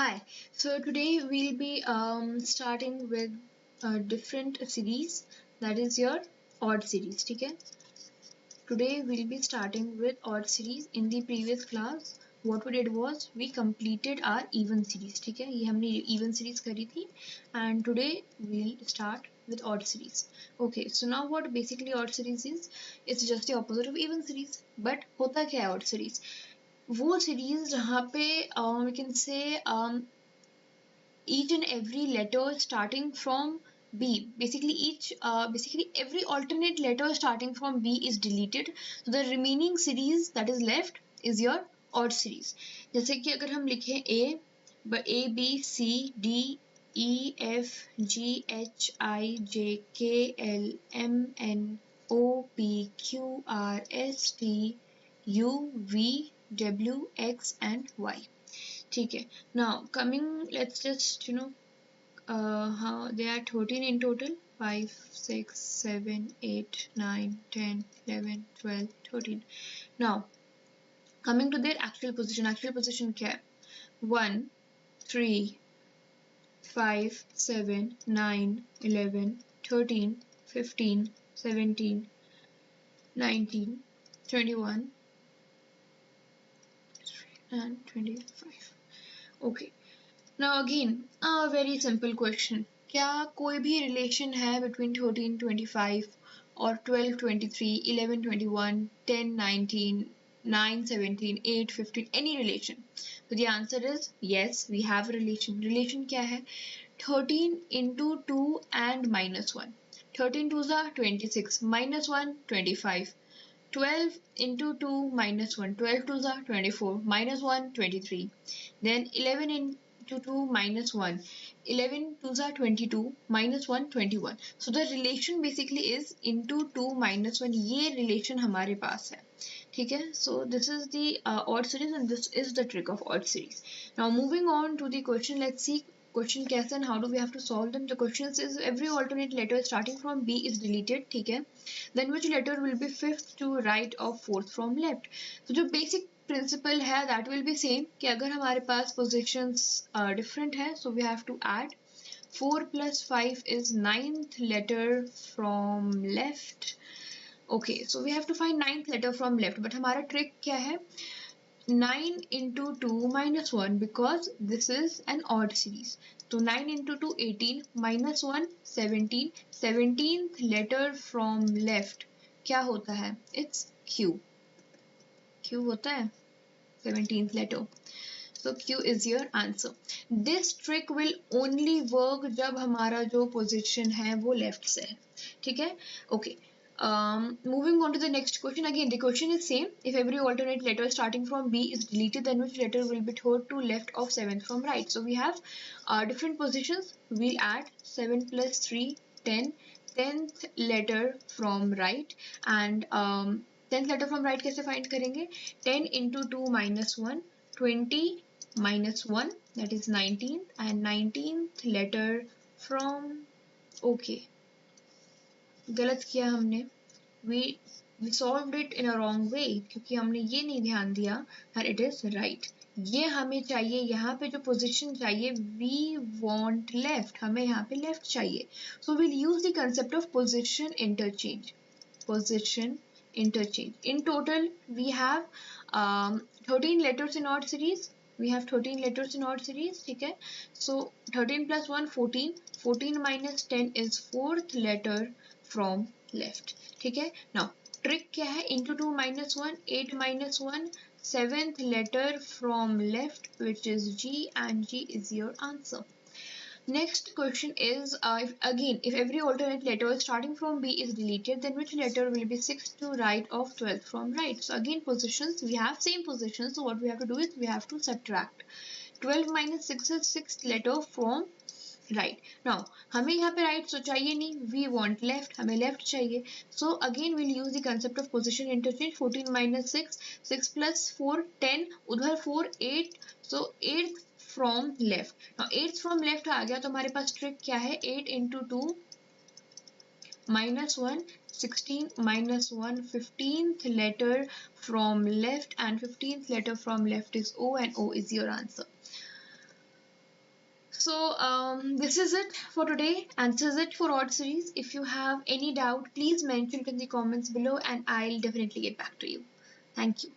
Hi, so today we'll be starting with a different series, that is your odd series. ठीक है? Today we'll be starting with odd series. In the previous class what we did was we completed our even series. ठीक है? ये हमने even series करी थी and today we'll start with odd series. Okay, so now what basically odd series is? It's just the opposite of even series. But होता क्या है odd series? वो सीरीज जहाँ पे we can say each and every letter starting from B. Basically every alternate letter starting from B is deleted. So the remaining series that is left is your odd series. जैसे कि अगर हम लिखें A B C D E F G H I J K L M N O P Q R S T U V W X and Y. ठीक है. Now coming, let's just how they are 13 in total. 5 6 7 8 9 10 11 12 13. Now coming to their actual position क्या है? 1 3 5 7 9 11 13 15 17 19 21 and 25. Okay. Now again a very simple question. क्या कोई भी relation है between 13 25 और 12 23 11 21 10 19 9 17 8 15 any relation? So the answer is yes, we have a relation क्या है? 13 into 2 and minus 1. 13 2s are 26, minus 1 25. 12 into 2 minus 1, 12 2s are 24, minus 1 23. Then 11 into 2 minus 1, 11 2s are 22, minus 1 21. So the relation basically is into 2 minus 1. ये relation हमारे पास है. ठीक है? So this is the odd series and this is the trick of odd series. Now moving on to the question, let's see question कैसे and how do we have to solve them. The question says every alternate letter starting from B is deleted. ठीक है? Then which letter will be fifth to right or fourth from left? So जो basic principle है that will be same कि अगर हमारे पास positions different है, so we have to add 4 plus 5 is 9th letter from left. Okay, so we have to find 9th letter from left, but हमारा trick क्या है? 9 into 2 minus 1 because this is an odd series. So 9 into 2 18, minus 1 17, 17th letter from left क्या होता है? It's Q. Q होता है 17th letter. So Q is your answer. This trick will only work जब हमारा जो position है वो left से है. ठीक है? Okay. Moving on to the next question. Again the question is same. If every alternate letter starting from B is deleted, then which letter will be third to left of 7th from right? So we have different positions. We'll add 7 plus 3 10, 10th letter from right and 10th letter from right कैसे find करेंगे? 10 into 2 minus 1, 20 minus 1, that is 19th, and 19th letter from okay, गलत किया हमने. we solved it in a wrong way क्योंकि हमने ये नहीं ध्यान दिया that it is right. ये हमें चाहिए, यहाँ पे जो position चाहिए we want left, हमें यहाँ पे left चाहिए. So we'll use the concept of position interchange. Position interchange. In total we have 13 letters in odd series. We have 13 letters in odd series. ठीक है? So 13 plus 1 14. 14 minus 10 is 4th letter from left. ठीक है? Now trick क्या है? Into 2 minus 1, 8 minus 1, 7th letter from left, which is G, and G is your answer. Next question is if every alternate letter starting from B is deleted, then which letter will be 6th to right of 12th from right? So again positions, we have same positions, so what we have to do is we have to subtract. 12 minus 6 is 6th letter from right. Now हमें यहाँ पे right so चाहिए नहीं, we want left, हमें left चाहिए. So again we'll use the concept of position interchange. 14 minus 6, 6 plus 4 10, उधर 4 8, so 8th from left. Now 8th from left आ गया तो हमारे पास trick क्या है? 8 into 2 minus 1 16 minus 1 15th letter from left, and 15th letter from left is O, and O is your answer. So this is it for today, and this is it for Odd Series. If you have any doubt, please mention it in the comments below, and I'll definitely get back to you. Thank you.